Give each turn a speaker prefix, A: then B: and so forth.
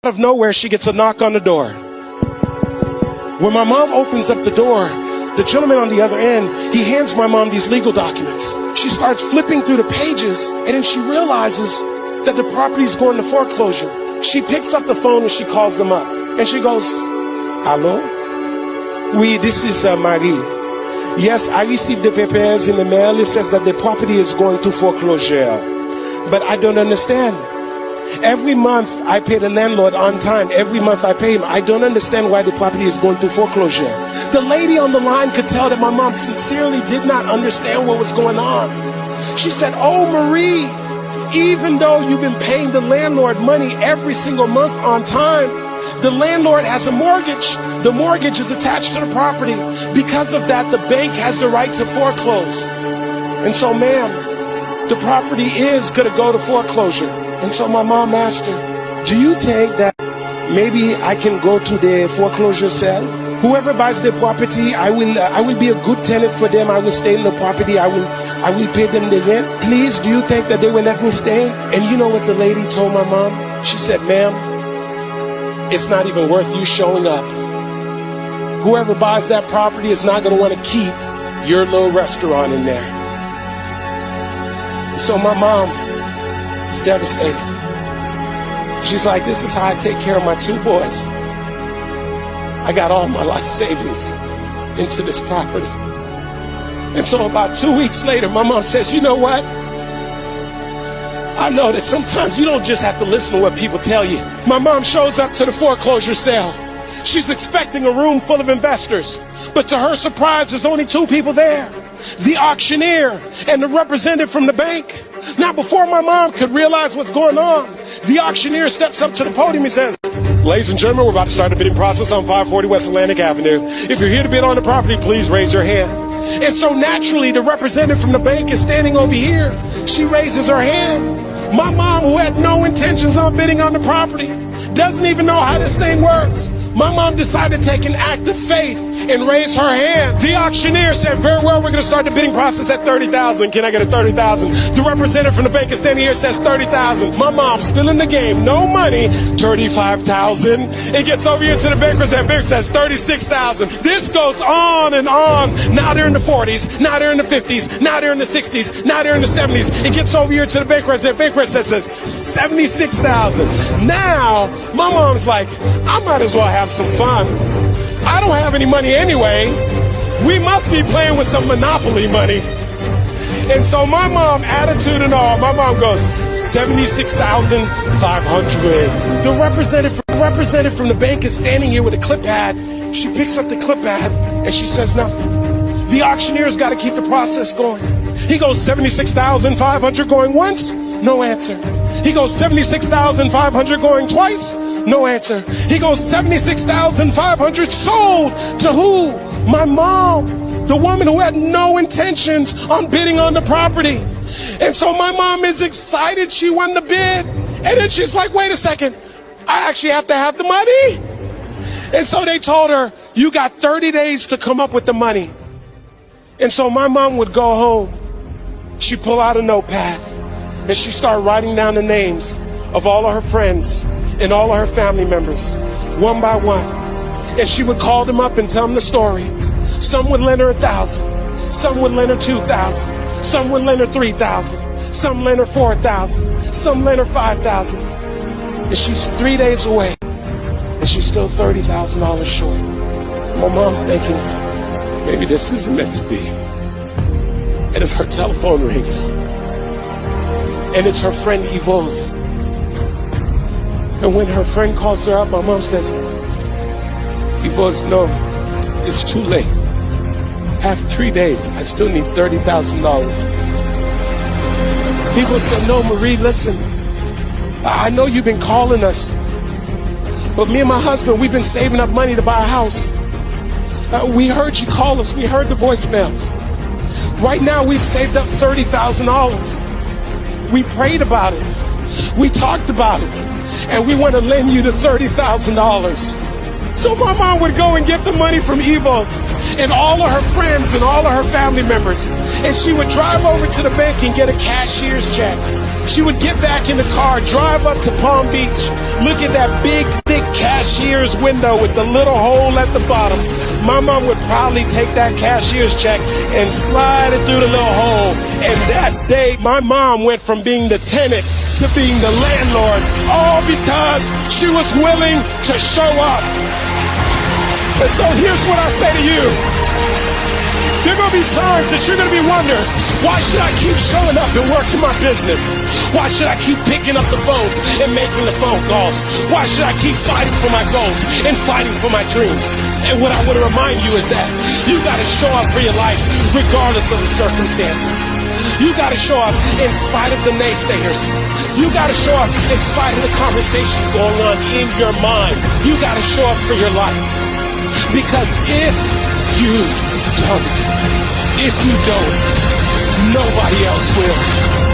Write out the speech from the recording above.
A: Out of nowhere, she gets a knock on the door. When my mom opens up the door, the gentleman on the other end, he hands my mom these legal documents. She starts flipping through the pages, and then she realizes that the property is going to foreclosure. She picks up the phone and she calls them up. And she goes, "Hello? Oui, this is Marie. Yes, I received the papers in the mail. It says that the property is going to foreclosure. But I don't understand. Every month I pay the landlord on time. Every month I pay him. I don't understand why the property is going to foreclosure." The lady on the line could tell that my mom sincerely did not understand what was going on. She said, "Oh, Marie, even though you've been paying the landlord money every single month on time, the landlord has a mortgage. The mortgage is attached to the property. Because of that, the bank has the right to foreclose. And so, ma'am, the property is going to go to foreclosure." And so my mom asked her, "Do you think that maybe I can go to the foreclosure sale? Whoever buys the property, I will be a good tenant for them. I will stay in the property. I will pay them the rent. Please, do you think that they will let me stay?" And you know what the lady told my mom? She said, "Ma'am, it's not even worth you showing up. Whoever buys that property is not going to want to keep your little restaurant in there." So my mom is devastated. She's like, "This is how I take care of my two boys. I got all my life savings into this property." And so about 2 weeks later, my mom says, "You know what? I know that sometimes you don't just have to listen to what people tell you." My mom shows up to the foreclosure sale. She's expecting a room full of investors, but to her surprise, there's only two people there: the auctioneer and the representative from the bank. Now, before my mom could realize what's going on, the auctioneer steps up to the podium and says, "Ladies and gentlemen, we're about to start the bidding process on 540 West Atlantic Avenue. If you're here to bid on the property, please raise your hand." And so naturally, the representative from the bank is standing over here. She raises her hand. My mom, who had no intentions on bidding on the property, doesn't even know how this thing works. My mom decided to take an act of faith and raise her hand. The auctioneer said, "Very well, we're going to start the bidding process at 30,000. Can I get a 30,000? The representative from the bank is standing here, says 30,000. My mom's still in the game. No money. 35,000. It gets over here to the bankers and banker says 36,000. This goes on and on. Now they're in the 40s. Now they're in the 50s. Now they're in the 60s. Now they're in the 70s. It gets over here to the banker and banker says 76,000. Now my mom's like, "I might as well have some fun. I don't have any money anyway. We must be playing with some Monopoly money." And so my mom, attitude and all, my mom goes, 76,500. The representative from the bank is standing here with a clip pad. She picks up the clip pad and she says nothing. The auctioneer's got to keep the process going. He goes 76,500 going once, no answer. He goes 76,500 going twice, no answer. He goes 76,500 sold to who? My mom, the woman who had no intentions on bidding on the property. And so my mom is excited she won the bid. And then she's like, "Wait a second, I actually have to have the money." And so they told her, "You got 30 days to come up with the money." And so my mom would go home. She'd pull out a notepad and she'd start writing down the names of all of her friends and all of her family members, one by one. And she would call them up and tell them the story. Some would lend her 1,000. Some would lend her 2,000. Some would lend her 3,000. Some lend her 4,000. Some lend her 5,000. And she's 3 days away. And she's still $30,000 short. My mom's thinking, maybe this isn't meant to be. And then her telephone rings. And it's her friend Yvonne's. And when her friend calls her up, my mom says, "Yvonne, no, it's too late. I have 3 days. I still need $30,000. Yvonne said, "No, Marie, listen. I know you've been calling us. But me and my husband, we've been saving up money to buy a house. We heard you call us. We heard the voicemails. Right now, we've saved up $30,000. We prayed about it. We talked about it. And we want to lend you the $30,000. So my mom would go and get the money from Yvonne's and all of her friends and all of her family members. And she would drive over to the bank and get a cashier's check. She would get back in the car, drive up to Palm Beach, look at that big, thick cashier's window with the little hole at the bottom. My mom would probably take that cashier's check and slide it through the little hole. And that day, my mom went from being the tenant to being the landlord, all because she was willing to show up. And so here's what I say to you. There are going to be times that you're going to be wondering, why should I keep showing up and working my business? Why should I keep picking up the phones and making the phone calls? Why should I keep fighting for my goals and fighting for my dreams? And what I want to remind you is that you got to show up for your life regardless of the circumstances. You got to show up in spite of the naysayers. You got to show up in spite of the conversation going on in your mind. You got to show up for your life. Because if you don't, nobody else will.